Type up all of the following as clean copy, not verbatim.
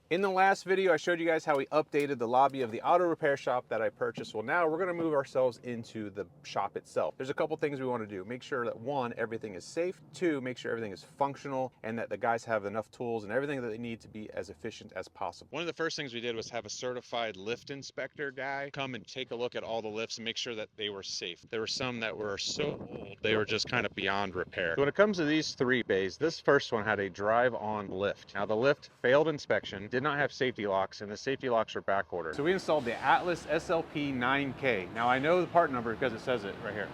In the last video, I showed you guys how we updated the lobby of the auto repair shop that I purchased. Well, now we're gonna move ourselves into the shop itself. There's a couple things we wanna do. Make sure that one, everything is safe. Two, make sure everything is functional and that the guys have enough tools and everything that they need to be as efficient as possible. One of the first things we did was have a certified lift inspector guy come and take a look at all the lifts and make sure that they were safe. There were some that were so old, they were just kind of beyond repair. So when it comes to these three bays, this first one had a drive-on lift. Now the lift failed inspection, did not have safety locks, and the safety locks are back ordered. So we installed the Atlas SLP 9K. Now I know the part number because it says it right here.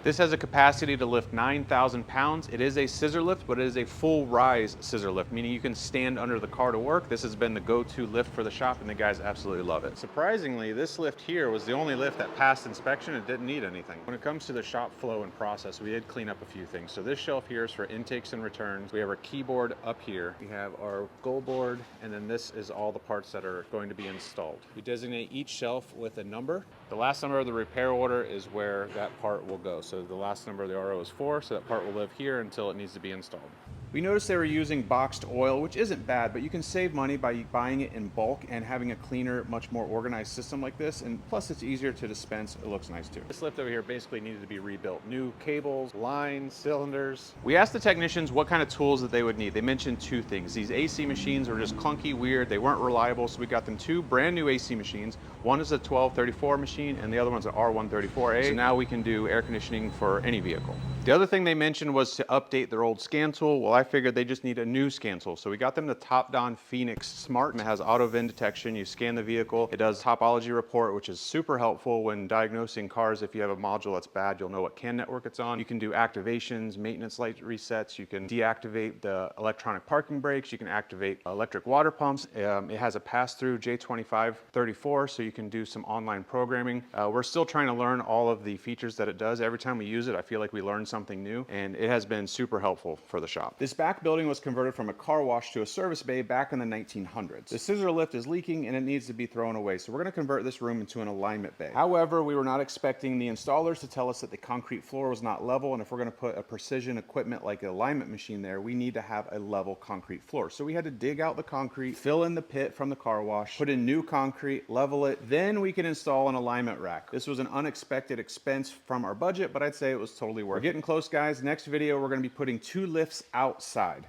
This has a capacity to lift 9,000 pounds. It is a scissor lift, but it is a full rise scissor lift, meaning you can stand under the car to work. This has been the go-to lift for the shop and the guys absolutely love it. Surprisingly, this lift here was the only lift that passed inspection and didn't need anything. When it comes to the shop flow and process, we did clean up a few things. So this shelf here is for intakes and returns. We have our keyboard up here. We have our goal board, and then this is all the parts that are going to be installed. We designate each shelf with a number. The last number of the repair order is where that part will go. So the last number of the RO is 4, so that part will live here until it needs to be installed. We noticed they were using boxed oil, which isn't bad, but you can save money by buying it in bulk and having a cleaner, much more organized system like this, and plus it's easier to dispense. It looks nice too. This lift over here basically needed to be rebuilt. New cables, lines, cylinders. We asked the technicians what kind of tools that they would need. They mentioned two things. These AC machines were just clunky, weird, they weren't reliable, so we got them two brand new AC machines. One is a 1234 machine and the other one's an R134A. So now we can do air conditioning for any vehicle. The other thing they mentioned was to update their old scan tool. Well, I figured they just need a new scan tool. So we got them the Top-Don Phoenix Smart. It has auto VIN detection. You scan the vehicle. It does topology report, which is super helpful when diagnosing cars. If you have a module that's bad, you'll know what CAN network it's on. You can do activations, maintenance light resets. You can deactivate the electronic parking brakes. You can activate electric water pumps. It has a pass-through J2534, so you can do some online programming. We're still trying to learn all of the features that it does. Every time we use it, I feel like we learn something new, and it has been super helpful for the shop. This back building was converted from a car wash to a service bay back in the 1900s. The scissor lift is leaking and it needs to be thrown away, so we're going to convert this room into an alignment bay. However, we were not expecting the installers to tell us that the concrete floor was not level, and if we're going to put a precision equipment like an alignment machine there, we need to have a level concrete floor. So we had to dig out the concrete, fill in the pit from the car wash, put in new concrete, level it, then we can install an alignment rack. This was an unexpected expense from our budget, but I'd say it was totally worth it. We're getting close, guys. Next video, we're going to be putting two lifts outside.